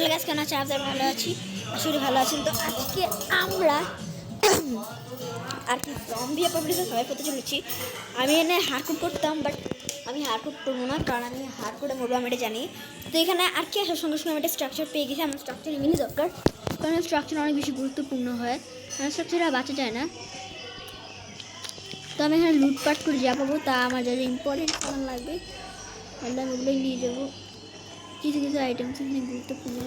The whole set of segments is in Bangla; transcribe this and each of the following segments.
হ্যালো গাইস, কেন আছেন? আপনারা ভালো আছি, আসলে ভালো আছেন। তো আজকে আমরা আর কি জম্বি অ্যাপোকালিপসে সবাই করতে চলেছি। আমি এনে হারকুট করতাম, বাট আমি হারকুট করবো না, কারণ আমি হারকুটে মরবো, আমি এটা জানি। তো এখানে আর কি আসার সঙ্গে সঙ্গে আমি একটা স্ট্রাকচার পেয়ে গেছি। আমার স্ট্রাকচার এমনি দরকার, কারণ স্ট্রাকচার অনেক বেশি গুরুত্বপূর্ণ হয়, কারণ স্ট্রাকচারটা বাঁচা যায় না। তো আমি এখানে লুটপাট করে যা পাবো তা আমার যা যা ইম্পর্টেন্ট সামান লাগবে তাহলে আমি ওগুলোই নিয়ে যাবো। কিছু কিছু আইটেমস এখানে গুরুত্বপূর্ণ।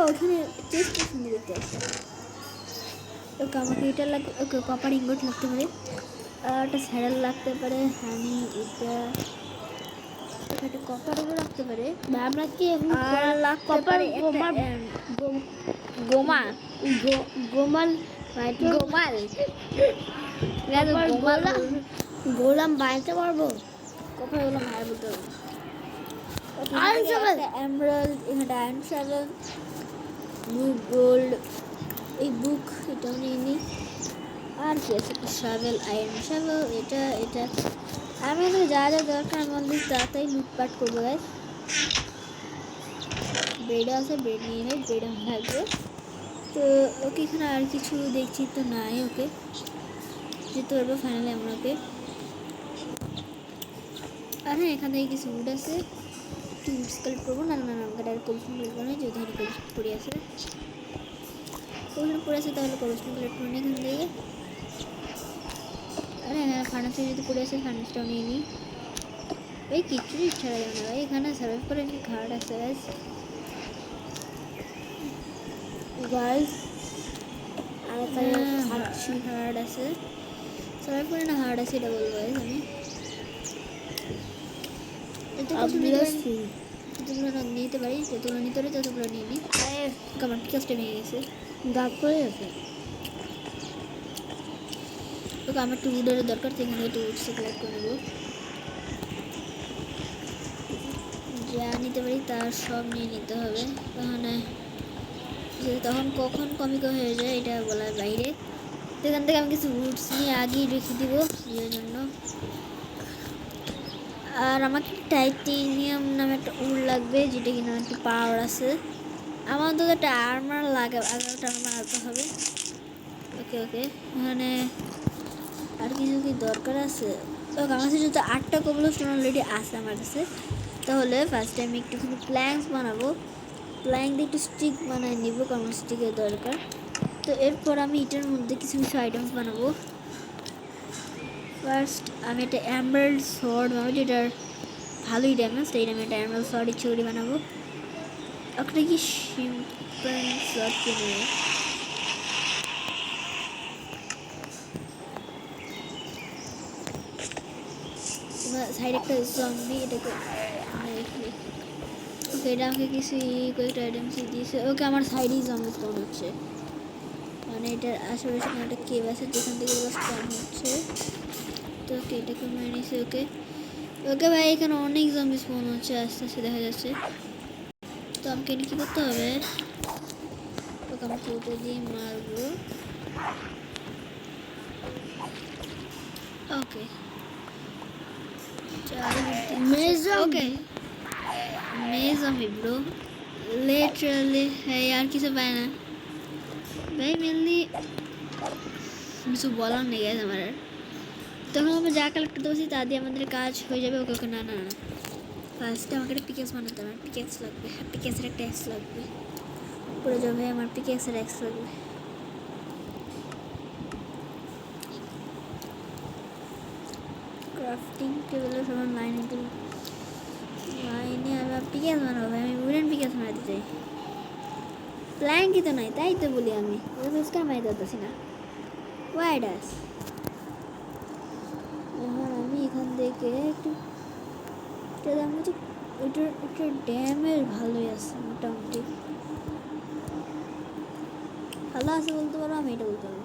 ওখানে চেস্ট সুন্দর দেখতে আসছে। ওকে, আমাকে এটা লাগবে। ওকে, কপার ইনগট লাগতে পারে, একটা স্যাডেল লাগতে পারে, হানি, এটা একটা কপারও রাখতে পারে। আমরা কি আর লাগতে পারে গোমা গোমাল গোমাল গোলাম বাইতে পারবো। কপার গোলাম ভাই বলতে হবে। আয়রন শাভেল, এমরাল্ড, এখানে আয়রন শাভেল, ব্লু গোল্ড, এই বুক এটাও নিয়ে নিই। আর কি আছে? শাভেল, আয়রন শাভেল, এটা এটা আমি এখানে যা যা দরকার আমি অনেক তাড়াতাড়ি লুটপাট করবো গাইস। ব্রেড আছে, ব্রেড নিয়ে নেই, ব্রেড আমার লাগবে। তো ওকে, এখানে আর কিছু দেখছি তো নাই। ওকে, যেতে পারবো ফাইনালি আমরা। ওকে, আর হ্যাঁ, এখান থেকে কিছু উড আছে, একটু উড কালেক্ট করবো। না না না, আমাকে ডাইরেক্ট কলসন কালেক্ট করবো না, যেহেতু এখানে কলসন পড়ে আছে, কলসন পড়ে আছে, তাহলে কলসন কালেক্ট করে নিই এখান থেকে। আরে হ্যাঁ, ফার্নাসে যদি পড়ে আছে ফার্নাসটাও নিয়ে নিই। ভাই কিচ্ছুই ইচ্ছা লাগে না ভাই, এখানে সার্ভাইভ করে কি ঘাট আছে গাইস। গাইস আর হার্ড আছে, সার্ভাইভ করে না হার্ড আছে এটা বলবো গাইস আমি। যতগুলো না নিতে পারি, যতগুলো নিতে পারি ততগুলো নিয়ে নিই। আমার পিকাসটা ভেঙে গেছে, দাগ করে আছে। ওকে, আমার একটু উডের দরকার, সেখানে একটু উডসে কালেক্ট করে নেবো। যা নিতে পারি তার সব নিয়ে নিতে হবে, তখন কখন কমিক হয়ে যায় এটা বলার বাইরে। তো এখান থেকে আমি কিছু উডস নিয়ে আগেই রেখে দিব ইয়ের জন্য। আর আমাকে টাইটেনিয়াম নামে একটা উড লাগবে, যেটা কিনা একটু পাওয়ার আছে। আমার অন্তত একটা আর্মার লাগে, 11টা আর্মার আনতে হবে। ওকে ওকে, এখানে আর কিছু কি দরকার আছে? ওকে, আমার কাছে যেহেতু 8টা কবলস্টোন অলরেডি আছে আমার কাছে, তাহলে ফার্স্টে আমি একটুখানি প্ল্যাঙ্কস বানাবো। প্ল্যাঙ্ক দিয়ে একটু স্টিক বানাই নিব, কারণ স্টিকের দরকার। তো এরপর আমি এটার মধ্যে কিছু কিছু আইটেমস বানাবো। ফার্স্ট আমি একটা এমারাল্ড সর্ড বানাবো, যেটার ভালোই ড্যামেজ, তাই আমি একটা এমারাল্ড সর্ড ইচ্ছে করে বানাবো। একটা কি সিম্পল সর্ড কিনে সাইডে একটা জম্বি, এটাকে ওকে, এটা আমাকে কিছু কয়েকটা আইটেমস দিয়েছে। ওকে, আমার সাইডেই জম্বি স্পন হচ্ছে, মানে এটার আশেপাশে কোনো একটা কেভ আছে যেখান থেকে এগুলো স্পন হচ্ছে। তো ওকে, এটাকে মেরে নিয়েছে। ওকে ওকে ভাই, এখানে অনেক জম্বি স্পন হচ্ছে, আস্তে আস্তে দেখা যাচ্ছে। তো আমাকে এনে কী করতে হবে? ওকে, আমাকে এটা দিয়ে মারবো। ওকে, ওকে, জম্বি ব্রো, লিটারালি। হ্যাঁ, আর কিছু পায় না ভাই, মেনলি কিছু বলার নেই গাইজ আমার। তখন আমরা যা কালেক্ট করতে পারছি তা দিয়ে আমাদের কাজ হয়ে যাবে। ওকে ওকে, না না না, ফার্স্টে আমাকে একটা পিকেক্স বানাতে হবে। পিকেক্স লাগবে, হ্যাঁ, পিকেক্সের একটা এক্স লাগবে। পড়ে যাবে, আমার পিকেক্সের এক্স লাগবে। ক্রাফটিং টেবিলের সবার লাইনে আমি পিকেক্স বানাবো। আমি উডেন পিকেক্স বানাতে চাই, প্ল্যাঙ্কই তো নাই, তাই তো বলি আমি ফেসকার মাইতে পারতেছি না। ওয়াইডাস, এখন আমি এখান থেকে একটু একটু ড্যামেজ ভালোই আছে, মোটামুটি ভালো আছে বলতে পারবো, আমি এটা বলতে পারবো।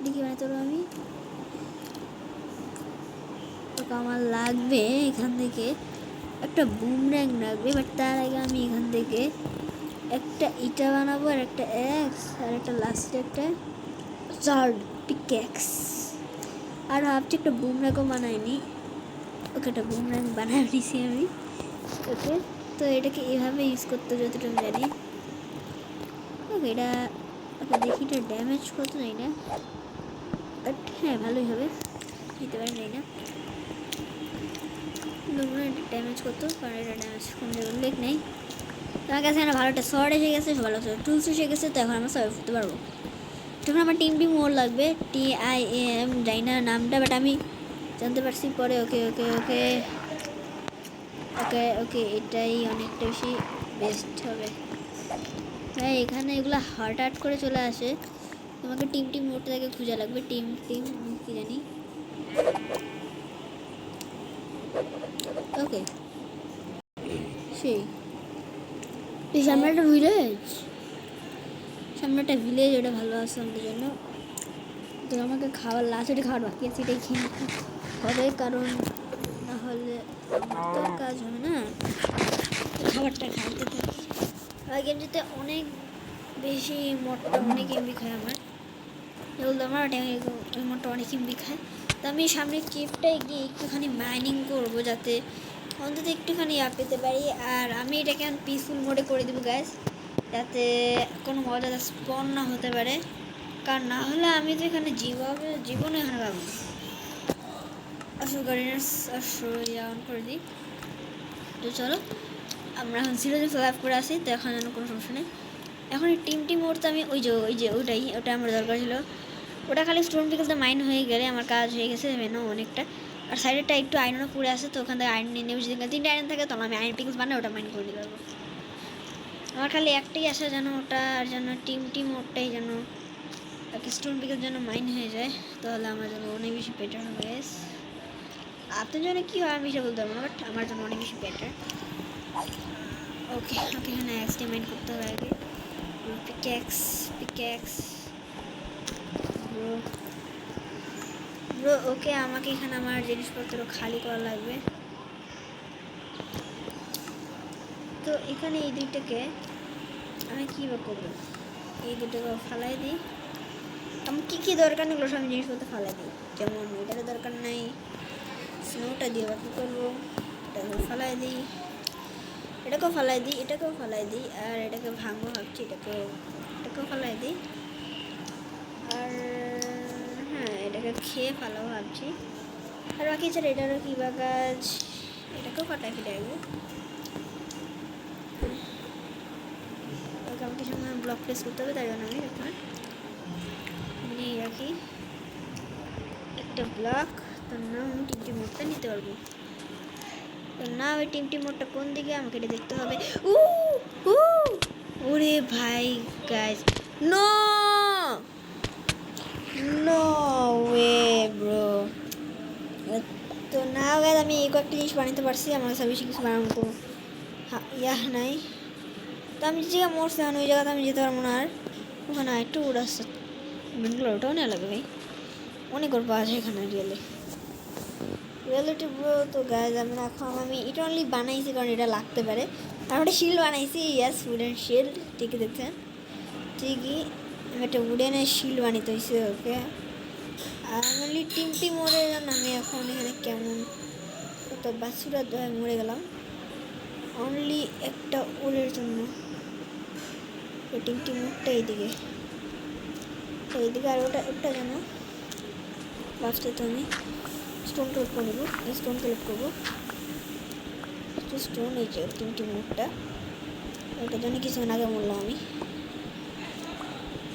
দেখি বানাতে পারবো আমি। তো আমার লাগবে এখান থেকে একটা বুমর্যাং লাগবে, বাট তার আগে আমি এখান থেকে একটা ইটা বানাবো, আর একটা এক্স, আর একটা লাস্টে একটা সর্ড পিকেক্স। আর ভাবছি একটা বুমর্যাংও বানাইনি। ওকে, একটা বুমর্যাং বানাই নিছি আমি। ওকে তো এটাকে এভাবে ইউজ করতে যতটা আমি জানি। ওকে এটা ওকে দেখি এটা ড্যামেজ কত নাই না, বাট হ্যাঁ ভালোই হবে, দিতে পারি নাই না, কিন্তু মনে হয় ড্যামেজ করতো, কারণ এটা ড্যামেজ কম যাবে উল্লেখ নেই। তোমার কাছে এখন ভালো একটা শর্ট এসে গেছে, ভালো টুলস এসে গেছে, তো এখন আমরা সবাই ফুটতে পারবো। তখন আমার টিম মোড় লাগবে, TIAM যাই না নামটা, বাট আমি জানতে পারছি পরে। ওকে ওকে ওকে ওকে ওকে এটাই অনেকটা বেশি বেস্ট হবে। হ্যাঁ এখানে এগুলো হার্ট করে চলে আসে, তোমাকে টিম মোড়টা থেকে খুঁজে লাগবে। টিম কি জানি। ওকে সেই এই সামনে একটা ভিলেজ। সামনে একটা ভিলেজ, ওটা ভালো আছে আমাদের জন্য। তো আমাকে খাবার লাস্ট এটা খাবার বাকি আছে, এটাই খেয়ে নিতে হবে, কারণ না হলে আমার তো কাজ হবে না। খাবারটা খাইতে থাকি। আর গেম যেতে অনেক বেশি মোটটা অনেক এমবি খায় আমার, বলতে আমার ওই মোটটা অনেক এমবি খায়। তো আমি সামনে চিপটাই গিয়ে একটুখানি মাইনিং করবো, যাতে অন্তত একটুখানি পেতে পারি। আর আমি এটাকে এখন পিসফুল মোডে করে দেবো গ্যাস, যাতে কোনো মজা স্পন না হতে পারে, কারণ না হলে আমি তো এখানে জীবনে এখানে পাবো। আসল গার্ডিয়ান্স অন করে দিই। তো চলো আমরা এখন 0 লাইভ করে আসি, তো এখন যেন কোনো সমস্যা নেই। এখন এই টিম ওর তো আমি ওটা আমার দরকার ছিল, ওটা খালি স্টোন পিকলতে মাইন হয়ে গেলে আমার কাজ হয়ে গেছে মেনো অনেকটা। আর সাইডেরটা একটু আয়রনও পড়ে আসে, তো ওখান থেকে আয়রন নিয়ে নেবে, যদি 3টা আয়রন থাকে তাহলে আমি আয়রন পিকলস বানাই ওটা মাইন করে দিতে পারবো। আমার খালি একটাই আসা যেন ওটা, আর যেন টিম ওটাই যেন স্টোন পিকল যেন মাইন হয়ে যায়, তাহলে আমার জন্য অনেক বেশি বেটার হবে। আপনার জন্য কী হয় আমি সেটা বলতে পারবো না, বাট আমার জন্য অনেক বেশি বেটার। ওকে ওকে এখানে অ্যাক্সটি মাইন করতে হবে আগে। পিক্যাক্স ব্রো ওকে আমাকে এখানে আমার জিনিসপত্র খালি করা লাগবে। তো এখানে এই দুইটাকে আমি কী বা করবো, এই দুটোকে ফালাই দিই। আমার কী দরকার নেই ওগুলো সব আমি জিনিসপত্র ফালাই দিই, যেমন এটারও দরকার নাই, স্নোটা দিয়ে বা কী করবো, এটাকে ফালাই দিই, এটাকেও ফালাই দিই, আর এটাকে ভাঙবো ভাবছি, এটাকেও ফালাই দিই, আর হ্যাঁ এটাকে খেয়ে ফালাবো ভাবছি। আর বাকি ছাড়া এটারও কী বা কাজ, এটাকেও ফাটাই ফেলে আসবো। ওকে আমাকে সময় ব্লক প্লেস করতে হবে, তাই জন্য আমি এখানে নিয়ে রাখি একটা ব্লক, তার নাম আমি টিম মোডটা নিতে পারবো। না ওই টিম মোডটা কোন দিকে আমাকে এটা দেখতে হবে। ওরে ভাই গাইস, নো ওয়ে ব্রো। তো না গাইস আমি এই কয়েকটা জিনিস বানাতে পারছি, আমার কাছে বেশি কিছু বানানোর কোনো নাই। তো আমি যে জায়গায় মরছি ওই জায়গাতে আমি যেতে পারবো না, আর ওখানে একটু উড়াচ্ছে ব্যাঙ্গালোর, ওটাও নেওয়া লাগবে ভাই, অনেক ওর পাওয়া যায় এখানে রিয়েলিটি ব্রো। তো গাইজ এখন আমি এটা অনলি বানাইছি কারণ এটা লাগতে পারে, আর একটা শিল্ড বানাইছি, ইয়াস উডেন শিল্ড, ঠিকই দেখছেন, ঠিকই আমি একটা উডেনের শিল্ড বানাইতে হয়েছে। ওকে আর অনলি টিম মরে যান, আমি এখন এখানে কেমন তো বাচ্চুরা মরে গেলাম অনলি একটা উলের জন্য। ওই টিম মোড়টা এইদিকে আর ওটা যেন লাস্টে। তো আমি স্টোন কালেক্ট করে নেবো, স্টোন কালেক্ট করবো, স্টোন এই যে টিম মোড়টা, ওটার জন্য কিছুক্ষণ আগে বললাম আমি।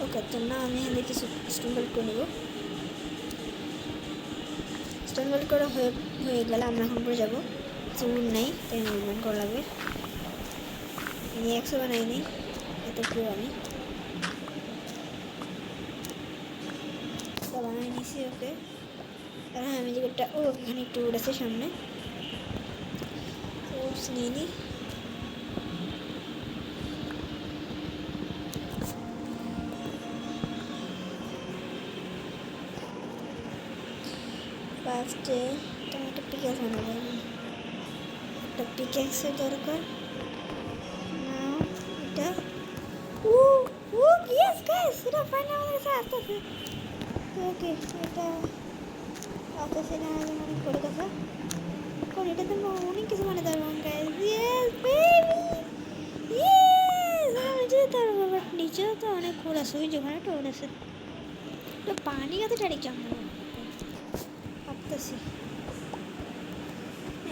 ওকে তো না আমি এখানে কিছু স্টোন কালেক্ট করে নেবো, স্টোন কালেক্ট করা হয়ে গেলে আমরা এখন করে যাবো। চুল নেই তাই মুভমেন্ট করা লাগবে, নিয়ে 100 বানাই নেই, এত প্রিয় আমি বানাই নিছি। ওকে আর হ্যাঁ আমি যেটা এখানে একটু উড়েছে সামনে, নিয়ে নিই। ফার্স্টে তোমার একটা পিক্যাক্স বানাবো, একটা পিক্যাক্সের দরকার না, এটা ইয়েস গাইস এটা ফাইনাল আমাদের কাছে আসতেছে। ওকে এটা আসতেছে না, অনেক বড় কথা, কারণ এটা তো অনেক কিছু বানাতে পারবো গাইস। আছে পানি কাতে ডাইরেক্ট জাম্প ভাবতেছি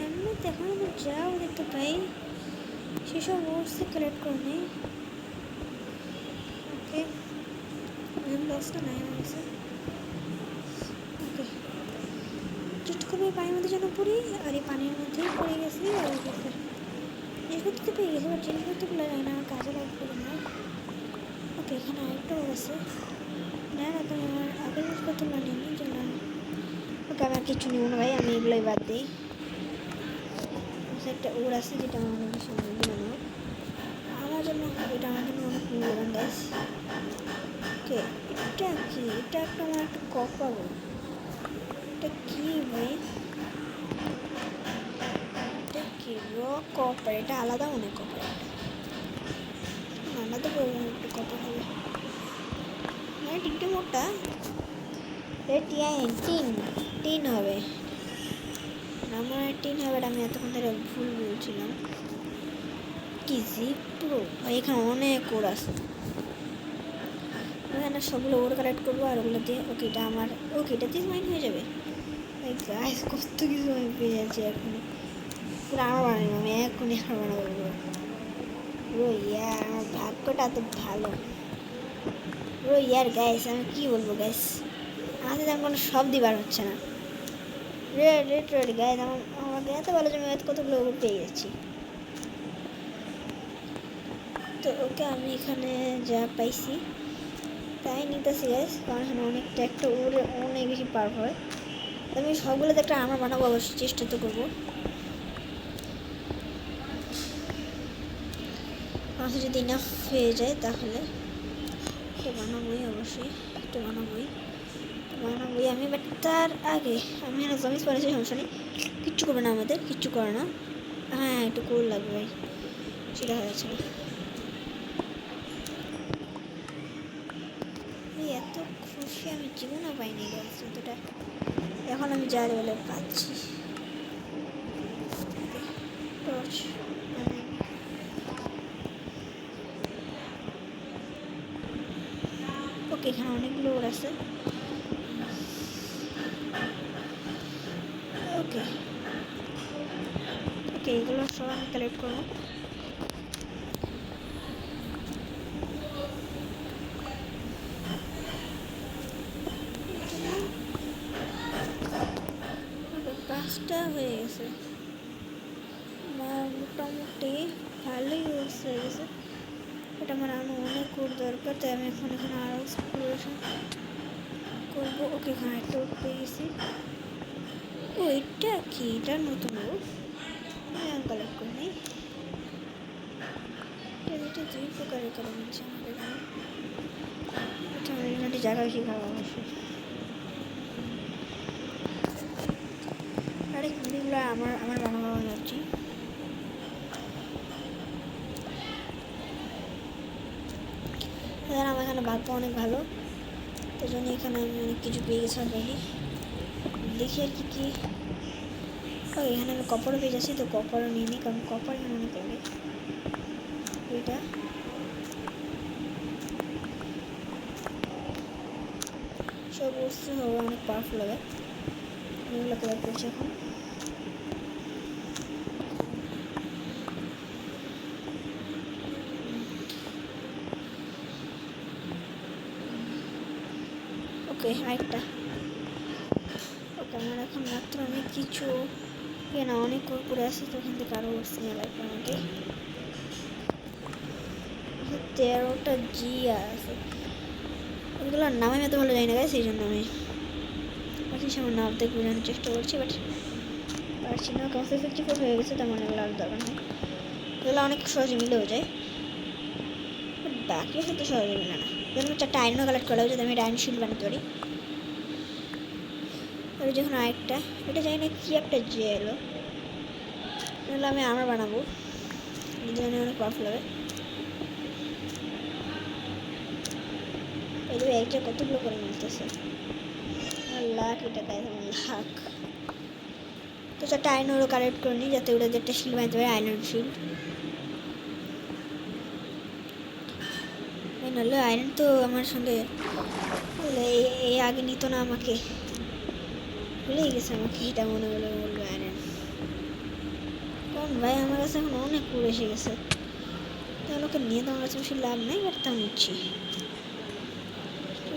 এমনি এখন যাও দেখতে পাই সেসব ওর্ডসে কালেক্ট করে নেই ওকে লসটা নাই আমার কাছে ওকে চুট করে পানির মধ্যে যেন পড়ি আর এই পানির মধ্যেই পড়ে গেছি আর জিনিসপত্র তো পেয়ে গেছি বাট জিনিসপত্রগুলো জানি না আমার কাজে লাগবে না ওকে এখানে আরেকটা ওর আছে না না তুমি আমার আগের জিনিসপত্রগুলো নিয়ে যে না ওকে আমি আর কিছু নিব না ভাই আমি এগুলোই বাদ দিই একটা ওর আছে যেটা আমার অনেক বেশি মূল্যবান আমার জন্য এটা আমার জন্য অনেক মূল্যবান গাছ ওকে এটা কি এটা একটা আমার একটা কপার এটা কি ভাই এটা কি র কপার এটা আলাদা অনেক কপার আলাদা একটা কপার হবে না টিকটে মোটা টিন হবে আমার টিন হবে আমি এতক্ষণ ধরে ভুল বলছিলাম কি জিপ্রো ভাই এখানে অনেক ওর আছে এখানে সবগুলো ওর কালেক্ট করবো আর ওগুলো দিয়ে ওকে এটা আমার ওকে এটা দিয়ে মাইন হয়ে যাবে গাছ কত কিছু আমি পেয়ে যাচ্ছি এখনই পুরো আমার বানাবো আমি এখনই আমার বানাবো ও ইয়ার আমার ভাগ্যটা তো ভালো ও ইয়ার গাইস আমি কি বলবো গাইস আমাদের তেমন কোনো শব্দই বার হচ্ছে না রেড গাইস আমাকে এত ভালো যে আমি কতগুলো ওগুলো পেয়ে যাচ্ছি তো ওকে আমি এখানে যা পাইছি তাই নিতেছি গাইস কারণ এখানে অনেকটা একটা ওরে অনেক বেশি পার হয় তো আমি সবগুলোতে একটা আমার বানাবো অবশ্যই চেষ্টা তো করবো আমার যদি ইনাফ হয়ে যায় তাহলে এটা বানাবোই অবশ্যই এটা বানাবোই আমি বাট তার আগে আমি এখানে জমিস পড়েছি সমস্যা নেই কিচ্ছু করবে না আমাদের কিচ্ছু করে না হ্যাঁ একটু কোল লাগবে ভাই সেটা হয়ে যাচ্ছে না এত খুশি আমি জীবনও পাইনি গাছ এতটা এখন আমি যা লেভেলে পাচ্ছি টর্চ ওকে এখানে অনেকগুলো ওর আছে ওকে ওকে এগুলো সব আমি কালেক্ট করবো কাজটা হয়ে গেছে আমার মোটামুটি ভালোই হয়ে গেছে এটা আমার আরও অনেক ওর দরকার তাই আমি এখন এখানে আরও এক্সপ্লোরেশন করবো ওকে এখানে একটা ওর পেয়ে গেছি ও এটা কি এটা নতুন ওর আমি কালেক্ট করিনি এটা দুই প্রকারের কারণ হচ্ছে আমাদের এটা আমার জায়গা বেশি খাওয়া অবশ্যই আরেক ভিডিওগুলো আমার বানানো যাচ্ছি আমার এখানে ভাগ্য অনেক ভালো তার জন্য এখানে আমি অনেক কিছু পেয়ে গেছি অলরেডি দেখি আর কি এখানে আমি কপারও পেয়ে যাচ্ছি তো কপারও নিয়ে নিই কারণ কপার মনে করবে এটা সব বস্তু হবে অনেক পাওয়ারফুল হবে এগুলো কালেক্ট করছি এখন ওকে আরেকটা ওকে আমার এখন মাত্র অনেক কিছু না অনেক করে আসি তো ওখান থেকে আরও বসতে নিয়ে লাগবে আমাকে 13টা জি আছে ওইগুলোর নাম আমি এত ভালো জানি না গাই সেই জন্য আমি আমার নাম থেকে বোঝানোর চেষ্টা করছি বাট পারছি না কষ্ট 54 হয়ে গেছে তেমন এগুলো আর দরকার নেই এগুলো অনেক সহজে মিলেও যায় বাট বাকি হয়তো সহজে মিলে না যেন 4টা আয়রনও কালেক্ট করা যাতে আমি ডায়মন্ড শিল্ড বানাতে পারি আর যখন আরেকটা এটা জানি না কি একটা যে এলো এগুলো আমি আমার বানাবো জানি অনেক পাওয়ারফুল হবে এই দেবে একটা কতগুলো করে মিলতেছে লাখ এটা গায়ে লাখ তো 4টা আয়রনও কালেক্ট করে নিই যাতে ওটা একটা শিল্ড বানাতে পারে আয়রন শিল্ড নাহলে আয়রন তো আমার সঙ্গে এই আগে নিত না আমাকে, ভুলেই গেছে আমাকে, এটা মনে হলো বললো আয়রন। কারণ ভাই আমার কাছে এখন অনেক কুড়ে এসে গেছে, তাহলে ওকে নিয়ে তো আমার কাছে বেশি লাভ নেই, বাট তাও নিচ্ছি,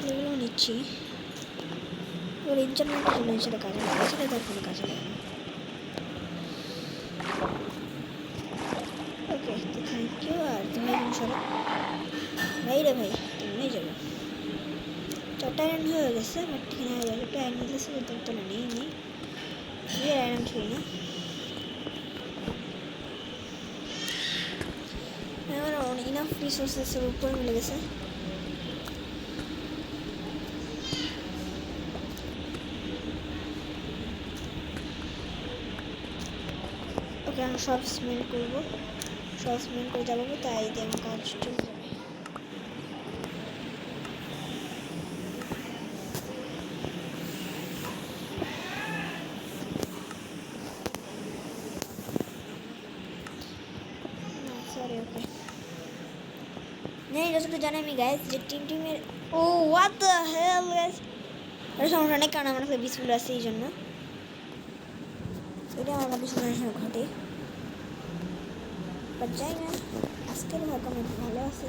এগুলো নিচ্ছি। ওর ইনচারমেন্টের জন্য সেটা কাজে লাগে, সেটা তার কোনো কাজে লাগে না। ওকে, তো থ্যাংক ইউ। আর তুমি এখন সরো ভাই রে ভাই, তুমি যাবো। চারটা আয়রন হয়ে গেছে, বাট ঠিক না, একটা আয়রন দিয়েছে, তো নেই নেই আয়রন ছুঁই না। আমার ইনাফ রিসোর্সেসের উপর মিলে গেছে। ওকে, আমি সব স্মেল করবো, সব স্মেল করে যাবো, তাই দিয়ে আমার কাজ চলে যাবে। সরি, ওকে নেই, যতটুকু জানি আমি গাইস যে টিমের ও হোয়াট দ্য হেল গাইস, এটা সমস্যা নেই, কারণ আমার কাছে বিস্কুট আছে, এই জন্য এটা আমার বিস্কুটের সঙ্গে ঘটে। বাট যাই না, আজকের ভাগ্য আমার ভালো আছে,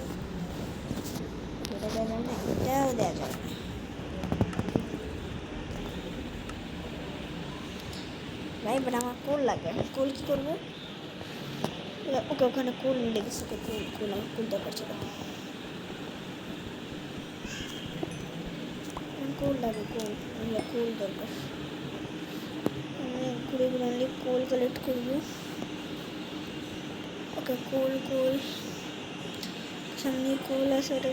এটা দেওয়া যাবে না, এটাও দেওয়া যাবে না। ভাই বাট আমার কোল লাগবে, এখন কোল কী করবো? ওকে, ওখানে কোল মিলে গেছে, ওকে কোল আমার কোল দরকার ছিল, কোল লাগবে, কোল দরকার। আমি ঘুরে ঘুরে আনলে কোল কালেক্ট করবো। ওকে, কোল সামনে কোল আছে, ওটা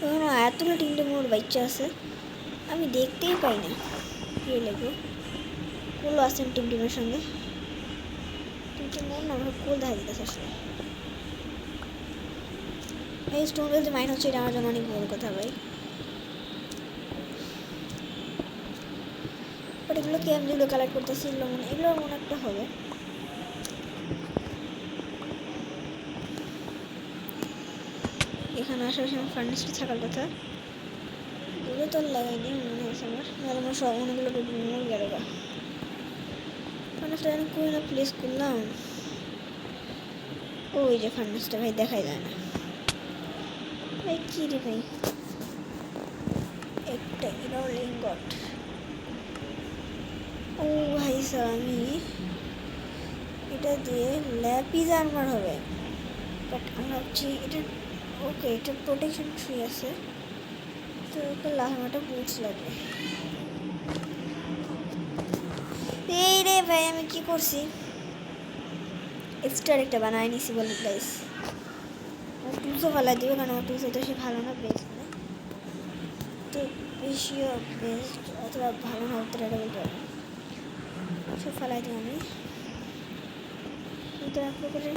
ওখানে এতগুলো তিনটে মোড় বাচ্চা আছে, আমি দেখতেই পাই না, কি লাগবে কোল আছে টিমের সঙ্গে, তিনটে মোড় না, আমার কোল দেখা দিতেছে আসলে। এই স্টোন যে মাইন হচ্ছে, এটা আমার জন্য অনেক বড় কথা ভাই। বাট এগুলো কি আমি যেগুলো কালেক্ট করতেছি, এগুলো মনে একটা হবে। এখানে আশেপাশে আমার ফার্নিচার থাকার কথা, এগুলো তো লাগাইনি মনে হচ্ছে আমার, নাহলে আমার সব অনেকগুলো মরে গেল গা। ফার্নিচারটা আমি কই না প্লেস করলাম, ওই যে ফার্নিচারটা ভাই দেখাই যায় না ভাই, কী রে ভাই, একটা ইনার লিঙ্গট। ও ভাই স্যার, আমি এটা দিয়ে ল্যাপিস আর্মার হবে, বাট আমি ভাবছি এটা, ওকে এটা প্রোটেকশন ফ্রি আছে, তো ওকে লাহামাটা বুটস লাগবে। এই রে ভাই, আমি কি করছি, এক্সট্রা একটা বানায় নিছি বলে গাইস। আমার টুলসও ফেলা দিবে, কারণ আমার টুলসও তো সে ভালো না, বেস্ট না, তো বেশিও বেস্ট অথবা ভালো না, উত্তর এটা বলতে পারবো, সব ফেলাই দিই আমি। কিন্তু এক প্রকারের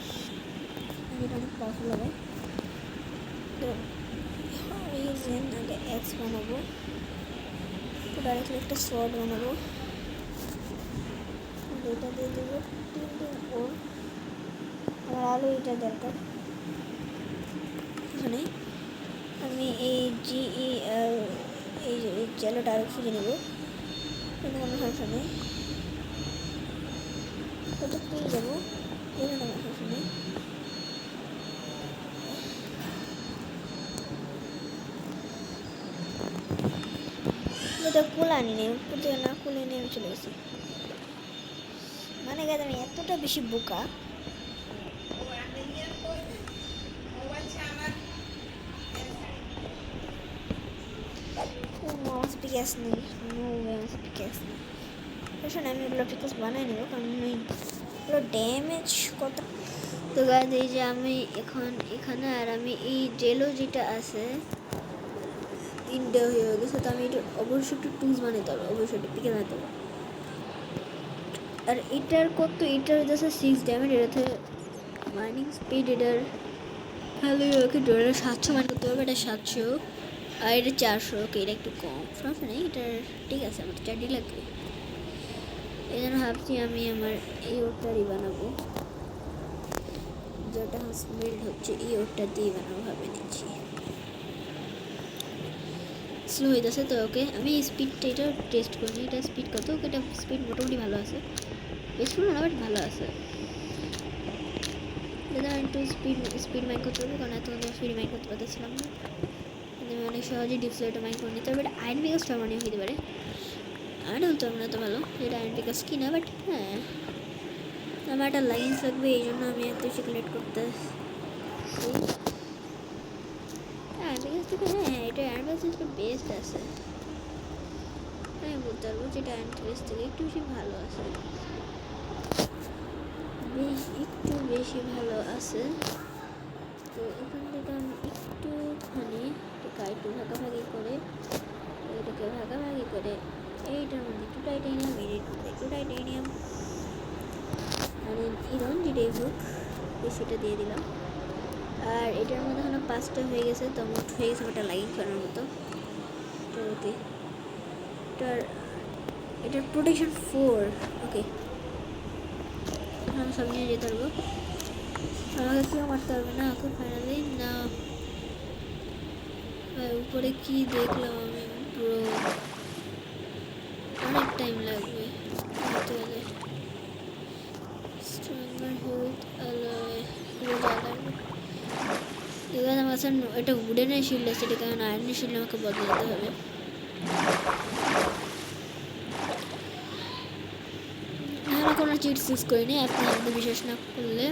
এটা অনেক পাওয়ারফুল হবে, তো এই আগে এক্স বানাবো, তো ডাইরেক্টলি একটা শর্ট বানাবো, এটা দিয়ে দেবো ওর, আমার আলু এটা দরকার। এখানে আমি এই এই জেলোটা আরও খুঁজে নেবো, কিন্তু কোনো সমস্যা নেই, ওটা পেয়ে যাবো, কোনো সমস্যা নেই। এটা কুল আনি নেই, উপর থেকে না কুলে নিয়ে আমি চলে গেছি, মানে গেছে আমি এতটা বেশি বোকা। মাউস পিক্যাক্স নেই, মাউস পিক্যাক্স নেই, শোন আমি ওগুলো পিক্যাক্স বানাই নেবো, কারণ ওগুলো ড্যামেজ কত। তো গাইজ এই যে আমি এখন এখানে, আর আমি এই জেলো যেটা আছে তিনটে হয়ে গেছে, তো আমি এটা অবশ্যই একটু টুলস বানাতে হবে, অবশ্যই একটু পিকে বানাতে হবে। আর এটার কত, এটার যাচ্ছে 6 ড্যামেজ, এটাতে মাইনিং স্পিড, এটার হ্যালো ওকে ডলার 700 মাইন করতে হবে, এটা 700, আর এটা 400, ওকে এটা একটু কম, সমস্যা নেই, এটার ঠিক আছে, আমার 4 লাগবে। এই জন্য ভাবছি আমি আমার এই ওটারই বানাবো, যেটা বিল্ড হচ্ছে ওটা দিয়ে বানাবো ভাবে নিচ্ছি। স্লো হয়ে যাচ্ছে তো ওকে আমি স্পিডটা এটা টেস্ট করিনি, এটা স্পিড কত, ওকে এটা স্পিড মোটামুটি ভালো আছে, বেশ ভালো না বাট ভালো আছে। এটা একটু স্পিড মাইন্ড করতে হবে, কারণ এত স্পিড মাইন্ড করতে পারতেছিলাম না। আমি অনেক সহজেই ডিপসলাইটটা মাইন্ড করে নিতে হবে, এটা আয়রন পিকাসটা মানে হতে পারে, আমি বলতে পারবো না তো ভালো এটা আয়রন পিকাস কি না, বাট হ্যাঁ আমার একটা লাইন্স লাগবে, এই জন্য আমি এত বেশি কালেক্ট করতে আয়রন পিকাস থেকে। হ্যাঁ এটা আয়রন পিকাসটা বেস্ট আছে, আমি বলতে পারবো যেটা আয়রন পিকাস থেকে একটু বেশি ভালো আছে, একটু বেশি ভালো আছে। তো এখান থেকে আমি একটুখানি একটু ভাগাভাগি করে এটাকে ভাগাভাগি করে এইটার মধ্যে একটু টাইটেনিয়াম, এর মধ্যে একটু টাইটেনিয়াম মানে ইরন যেটাই হোক সেটা দিয়ে দিলাম। আর এটার মধ্যে এখনো 5টা হয়ে গেছে, তো মোট হয়ে গেছে ওটা লাইন করার মতো। তো ওকে এটার প্রোটেকশন 4। ওকে আমি সব নিয়ে যেতে পারবো, আমাকে কেউ মারতে পারবে না। ওকে ফাইনালি না, উপরে কি দেখলাম আমি পুরো অনেক টাইম লাগবে তাহলে স্ট্রঙ্গার হেলথ অ্যালয় পুরো জ্বালাবে। এবার আমার কাছে এটা উডেনের শিল্ড আছে, এটা কারণ আয়রনের শিল্ড আমাকে বদলাতে হবে। আমি কোনো চিটস ইউজ করিনি, আপনি আমাকে বিশ্বাস না করলে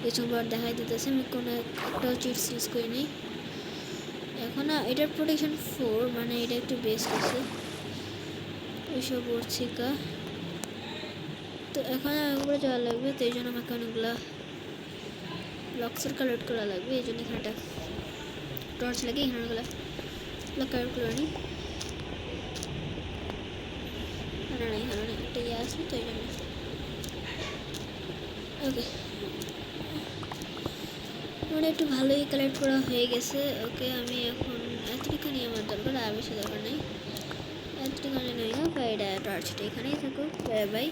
কিছুবার দেখাই দিতেছে, আমি কোনো একটাও চিটস ইউজ করিনি। এখন এটার প্রোটেকশন 4 মানে এটা একটু বেস্ট আছে এইসব ওরছিকা। তো এখন উপরে যাওয়া লাগবে, তো এই জন্য আমাকে অনেকগুলো লক্সের কালেক্ট করা লাগবে, এই জন্য এখানে একটা টর্চ লাগে, এখানে অনেকগুলো কালেক্ট করে নিই। না না এখানে একটা ইয়ে আসবে, তো এই জন্য ওকে মানে একটু ভালোই কালেক্ট করা হয়ে গেছে। ওকে আমি এখন এতটুখানি আমার দরকার, আর বেশি দরকার নেই, এতটুখানি নেই না ভাই, এটা টর্চটা এখানেই থাকুক। বাই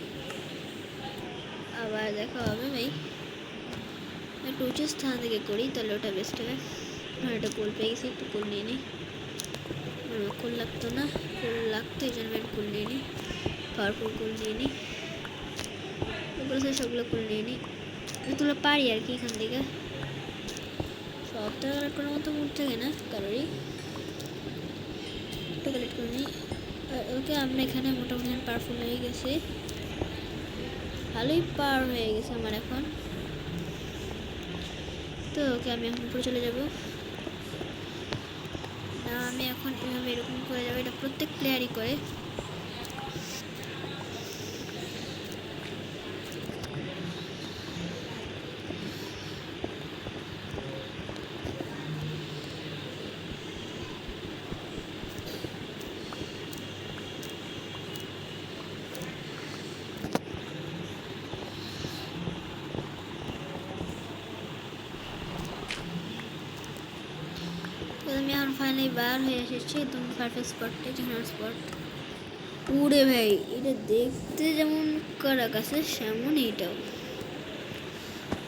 আবার দেখা হবে ভাই, একটু উঁচু স্থান থেকে করি তাহলে ওটা বেস্ট হবে। আর একটা কোল পেয়ে গেছি, একটু কোল নিয়ে নিই, কোল লাগতো না, কোল লাগতো এই জন্য আমি কোল নিয়ে নিই, পাওয়ারফুল কোল নিয়ে নিই, ওগুলো সবগুলো কোল নিয়ে নিই, এগুলো পারি আর কি এখান থেকে সবটা কালেক্ট করার মতো মুড থাকে না কারোরই, একটু কালেক্ট করে নিই। ওকে আমরা এখানে মোটামুটি পাওয়ারফুল হয়ে গেছে, ভালোই পাওয়ার হয়ে গেছে আমার এখন। তো ওকে আমি এখন উপরে চলে যাব না, আমি এখন এভাবে এরকম করে যাবো, এটা প্রত্যেক প্লেয়ারই করে। আমি এখন ফাইনালি বার হয়ে এসেছি একদম পারফেক্ট স্পটে, যেখানে স্পট পুরে ভাই এটা দেখতে যেমন করা কাছে সেমন এটাও,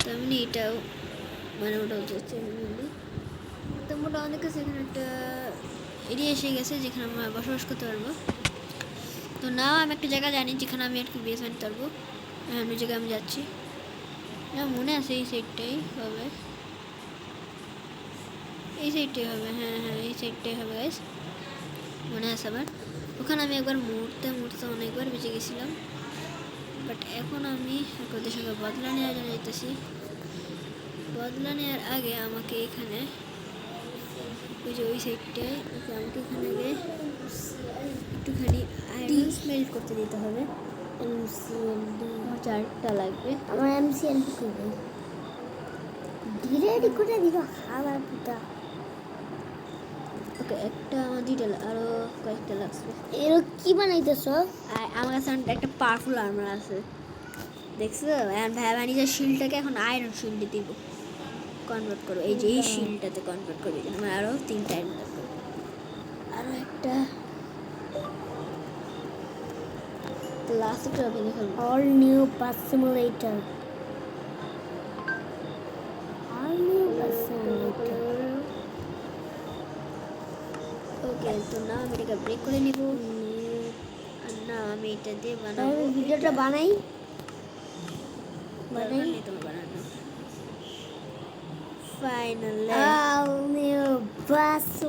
তেমনি এটাও মানে ওটাও দেখছে তো মোটা অনেক কাছে এখানে একটা এরিয়া এসে গেছে যেখানে আমরা বসবাস করতে পারবো। তো না আমি একটা জায়গা জানি যেখানে আমি আর কি বেস আনতে পারবো, অন্য জায়গায় আমি যাচ্ছি না, মনে আছে এই সাইডটাই হবে, এই সাইডটাই হবে, হ্যাঁ হ্যাঁ এই সাইডটাই হবে গাইস, মনে আছে আবার। ওখানে আমি একবার মুহূর্তে অনেকবার বেঁচে গেছিলাম, বাট এখন আমি ওদের সঙ্গে বদলা নেওয়ার জন্য যেতেছি। বদলা নেওয়ার আগে আমাকে এখানে ওই যে ওই সাইডটায় আমাকে এখানে আগে একটুখানি আয়রন স্মেল্ট করতে দিতে হবে, আমার 4টা লাগবে, আমার এমসিএলটি করবে ধীরে করে দিল খাবার পুতা। ওকে একটা আমার 2টা আরও কয়েকটা লাগবে। এর কি বানাইতেছ? আর আমার কাছে একটা পাওয়ারফুল আর্মার আছে দেখছো, এখন ভাই আমি নিজের শিল্ডটাকে এখন আয়রন শিল্ডে দিব, কনভার্ট করবো, এই যে এই শিল্ডটাতে কনভার্ট করবো, আমার আরও 3টা আয়রন লাগবে, আরও একটা লাস্ট একটা কিনে ফেলবো। অল নিউ পাস সিমুলেটর এটাকে ব্রেক করে নিব। আর না, আমি এটা দিয়ে বানাবো। আমি ভিডিওটা বানাই দরকার নেই তোমার বানানো। Finally Oh meu braço.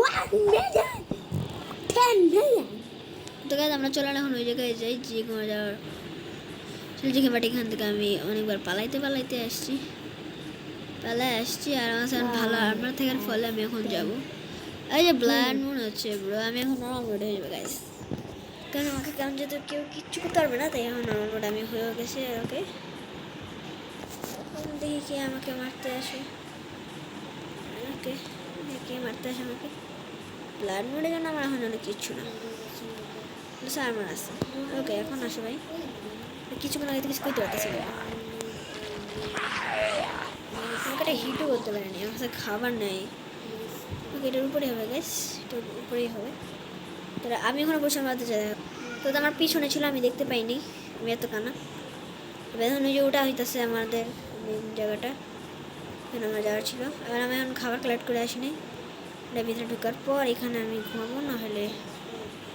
1,000,000 10,000,000 তো গাইজ আমরা চলেন এখন ওই জায়গায় যাই যে কোনো যাওয়ার চিলচিকে বাট এখান থেকে আমি অনেকবার পালাইতে আসছি আর আমার সাথে ভালো আর্মার থাকার ফলে আমি এখন যাব। এই যে ব্লাড মনে হচ্ছে ব্রো, আমি এখন নর্মাল মোডে হয়ে যাবো গাইজ, কারণ আমাকে কেমন যেহেতু কেউ কিচ্ছু করতে পারবে না, তাই এখন নর্মাল মোড আমি হয়ে গেছে। ওকে, দেখি কে আমাকে মারতে আসে। ওকে, কে মারতে আসে আমাকে? ব্লাড মোডের জন্য আমার এখন অনেক কিচ্ছু না, আর্মার আছে। ওকে, এখন আসো ভাই, কিছুক্ষণ আগে তো কিছু করতে পারতেছি না, আমাকে একটা হিটও করতে পারেনি, আমার কাছে খাবার নেই। ওকে, এটার উপরেই হবে গাইস, এটার উপরেই হবে। তো আমি এখন বসে মারতে চাই, তো আমার পিছনে ছিল, আমি দেখতে পাইনি, আমি এত কানা। এখন ওই যে ওটা হইতেছে আমাদের জায়গাটা, এখানে আমার যাওয়ার ছিল। আর আমি এখন খাবার কালেক্ট করে আসিনি, এটা ভিতরে ঢোকার পর এখানে আমি ঘুমাবো, না হলে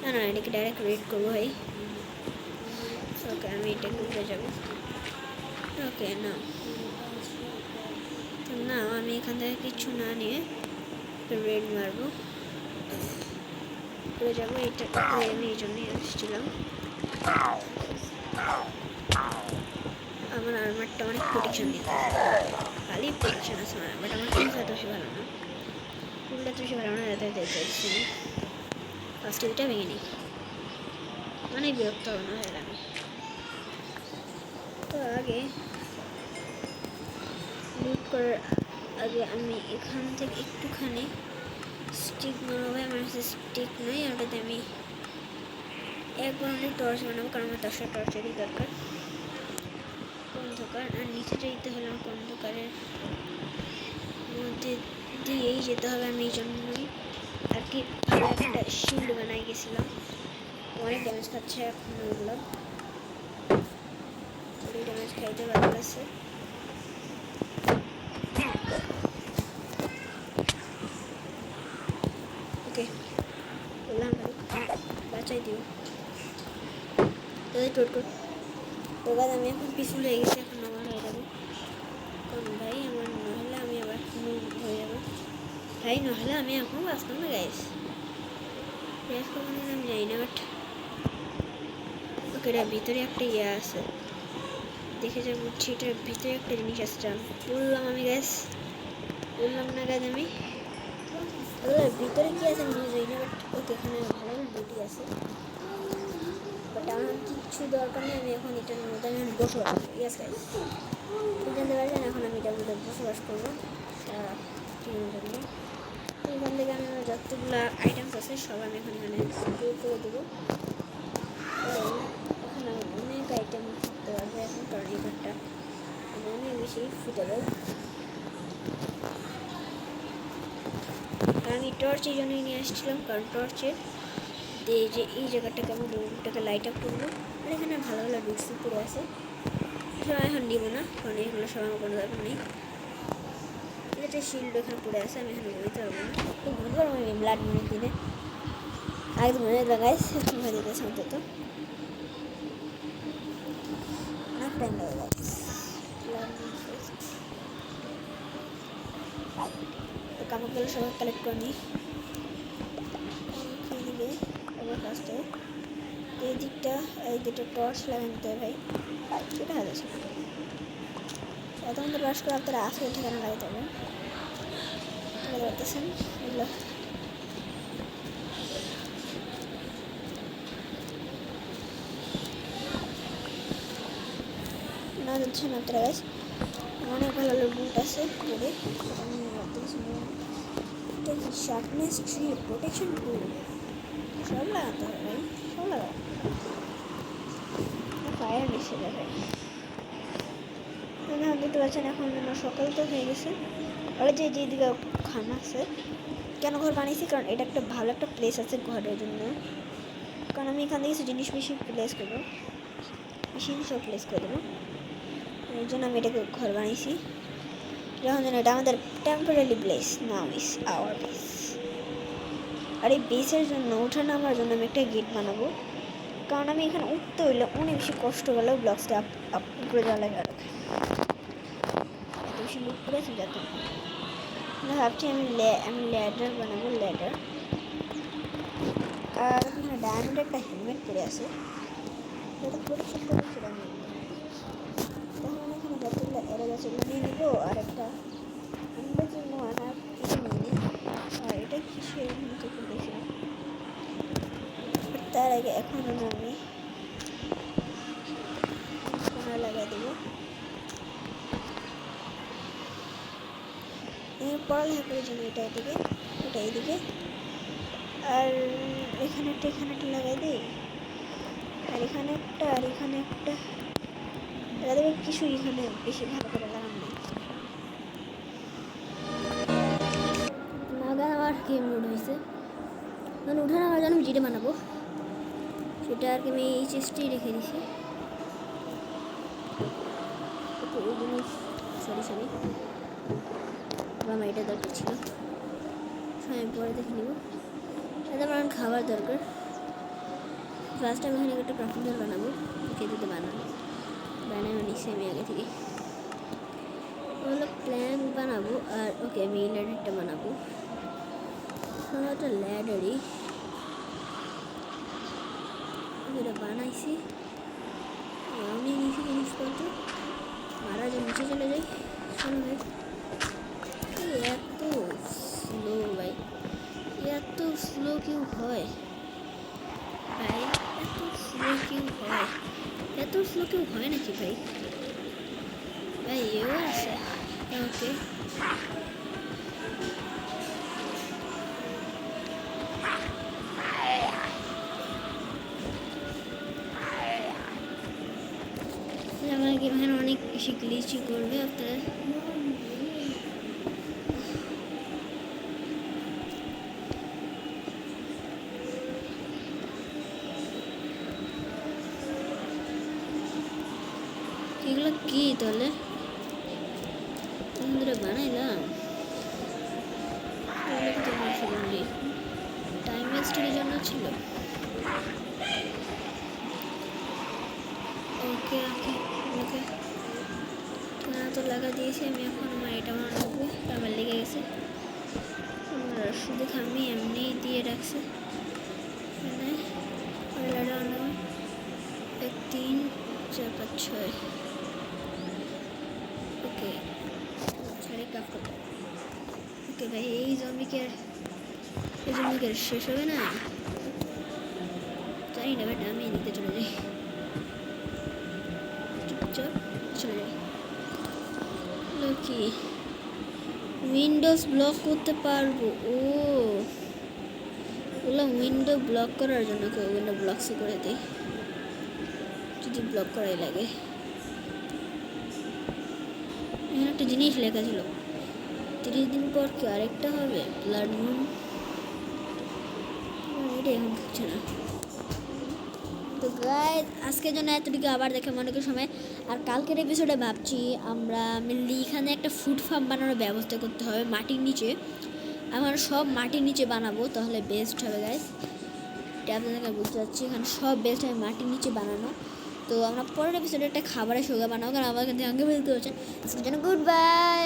না এটাকে ডাইরেক্ট রেড করবো ভাই। ওকে, আমি এটাকে উঠে যাবো। ওকে, না তো না, আমি এখান থেকে কিছু না নিয়ে রেড মারবো, উড়ে যাবো। এটা আমি এই জন্যই আসছিলাম। আমার আর্মারটা অনেক প্রোটেকশন দিতে, খালি প্রোটেকশন আছে আমার, বাট আমার ফুলটা এত বেশি ভালো না, যাতে চাইছি ফার্স্টে দুটা ভেঙে নিই, মানে বিরক্ত হবো না হলে আমি। তো আগে লুট করার আগে আমি এখান থেকে একটুখানি স্টিক বানাবো। আমার কাছে স্টিক নয়, আর ওটাতে আমি একবার অনেক টর্চ বানাবো, কারণ আমার 10টা টর্চেরই দরকার। অন্ধকার, আর নিচে যেতে হলে আমাকে অন্ধকারের মধ্যে দিয়েই যেতে হবে, আমি এই জন্যই আর কি ভালো একটা শিল্ড বানাই গেছিলাম। অনেক ড্যামেজ খাচ্ছে এখন ওগুলো, অনেক ড্যামেজ খাইতে ভালো লাগছে। ওকে, বললাম ভাই বাঁচাই দিও তোদের টোট তো গাছ, আমি এখন পিছু হয়ে গেছি, এখন আমার হয়ে যাবো। কারণ ভাই আমার নহলে আমি আবার হয়ে যাবো ভাই, নহলে আমি এখন বাঁচতাম না গাইস, আমি যাই না। বাট ওকে, এটার ভিতরে একটা ইয়ে আছে, দেখে যা বুঝছি এটার ভিতরে একটা জিনিস আছে, বললাম আমি গ্যাস, বললাম না গ্যাস আমি ওদের ভিতরে কি আছে আমি যাই না। বাট ওকে, এখানে ভালো ডিউটি আছে, বাট আমার কিচ্ছু দরকার নেই, আমি এখন এটার মধ্যে আমি বসবাস করি। ইয়েস গাইস, জানতে পারছেন, এখন আমি এটার মধ্যে বসবাস করবো সারা জীবনের জন্য। এখান থেকে আমি আমার যতগুলো আইটেমস আছে সব আমি এখন এখানে স্টোর করে দেবো। এখন আমি অনেক আইটেম করতে পারবো এখন, কারণ এই ঘরটা অনেক বেশি ফুটেবল। আমি টর্চ এই জন্যই নিয়ে আসছিলাম, কারণ টর্চের দিয়ে যে এই জায়গাটাকে আমি রুমটাকে লাইট আপ করবো। আর এখানে ভালো ভালো ডিক্সি পড়ে আছে, সব এখন দিব না, কারণ এগুলো সব আমার কোনো দরকার নেই। এটা শিল্ড এখানে পড়ে আছে, আমি এখানে বইতে পারবো না, তো বুঝতে পারবো আমি ব্লাড মনে দিনে আগে তো মনে লাগাইস হয়ে দিতেছে অন্তত অনেক টাইম লাগে যাচ্ছে। কামাকগুলো সবাই কালেক্ট করে নিই এদিকে। এবার ফার্স্টে এই দিকটা এই দুটো টর্চ লাগিয়ে নিতে হবে ভাই, সেটা হয়ে যাচ্ছে না। এতক্ষণ তো ব্রাশ করে আপনারা আসলে ঠিকানা লাগাইতে হবে, বুঝতে পারতেছেন এগুলো। না যাচ্ছে না আপনারা গাছ, অনেক ভালো ভালো বুট আছে করে শার্পনেস ট্রি প্রোটেকশন টুল সব লাগাতে হবে ভাই, সব লাগাতে ফায়ার বেশি দেখে না। বুঝতে পারছেন, এখন সকাল তো হয়ে গেছে। আর যে যেদিকে খানা আছে, কেন ঘর বানিয়েছি, কারণ এটা একটা ভালো একটা প্লেস আছে ঘরের জন্য, কারণ আমি এখান থেকে কিছু জিনিস বেশি প্লেস করবো, বেশি সব প্লেস করে দেবো, এই জন্য আমি এটাকে ঘর বানিয়েছি। যখন যেন এটা আমাদের temporary place, now is our place. আর এই বেসের জন্য ওঠা নামার জন্য আমি একটা গেট বানাবো, কারণ আমি এখানে উঠতে হইলে অনেক বেশি কষ্ট গেলেও ব্লকসটা আপ করে যাওয়া লাগে আরো এত বেশি লুক করেছি যাতে ভাবছি আমি ল্যাডার বানাবো ল্যাডার। আর এখানে ডায়মন্ডের একটা হেলমেট পরে আছে যেটা পরিষ্কার করে সেটা আমি তখন এখানে যতগুলো এরা গাছগুলো নিয়ে নিবো আর একটা আমাদের জন্য আনার এটা নিয়ে নিই। আর এটা কিসের মতো করেছিলাম তার আগে এখন আমি কোনা লাগাই দেবো। পড়ালেখা করে জন্য এটা এদিকে এটা এইদিকে আর এখানে একটা লাগাই দিই আর এখানে একটা তাদের কিছু এখানে বেশি ভালো করে লাগানো নেই। নাগান আমার গেম লোড হয়েছে মানে উঠানো আমার জন্য জিটে বানাবো সেটা আর কি আমি এই চেষ্টেই রেখে দিছি। এই জিনিস সরি আমার এটা দরকার ছিল সময় পরে দেখে নিব। এটা আমার খাবার দরকার। ফার্স্ট আমি এখানে একটা ক্রাফটিং টেবিল বানাবো খেতে বানানো নিচ্ছি আমি আগে থেকে হলো প্ল্যান বানাবো। আর ওকে আমি এই ল্যাডারটা বানাবো একটা ল্যাডারই এটা বানাইছি আমি নিচে জিনিসপত্র মারা যে নিচে চলে যাই। শোনো ভাই এত স্লো ভাই এত স্লো কেউ হয় ভাই এত স্লো কেউ হয় নাকি ভাই এও আছে ওকে আমার গেম এখানে অনেক বেশি গ্লিচি করবে আপনারা এগুলো কি তাহলে বানাইলাম টাইম ওয়েস্টের জন্য ছিল। ওকে ওকে ওকে তো লাগা দিয়েছি আমি এখন আমার এটা বানাবো আমার লেগে গেছে শুধু আমি এমনি দিয়ে রাখছি মানে 1 3 4 5 6 ওকে সাড়ে কাপ ওকে ভাই এই জমিকে শেষ হবে না জানি না বাট আমি নিতে চলে যাই চুপচাপ চলে যাই। কি উইন্ডোজ ব্লক করতে পারবো ওগুলো উইন্ডো ব্লক করার জন্য কেউ উইন্ডো ব্লকসই করে দিই যদি ব্লক করাই লাগে। এখানে একটা জিনিস লেখা ছিল 30 দিন পর কি আরেকটা হবে ব্লাড মুন এটা এখন হচ্ছে না। তো গাইস আজকের জন্য এতটুকু আবার দেখে মনে করি সময় আর কালকের এপিসোডে ভাবছি আমরা মেনলি এখানে একটা ফুড ফার্ম বানানোর ব্যবস্থা করতে হবে মাটির নিচে। আমরা সব মাটির নিচে বানাবো তাহলে বেস্ট হবে গাইস এটা আপনাদেরকে বুঝতে পারছি এখানে সব বেস্ট হবে মাটির নিচে বানানো। তো আমরা পরের এপিসোডে একটা খাবারের সোগা বানাবো কারণ আমাকে ধ্যান বলতে হচ্ছে আজকের জন্য গুড বাই।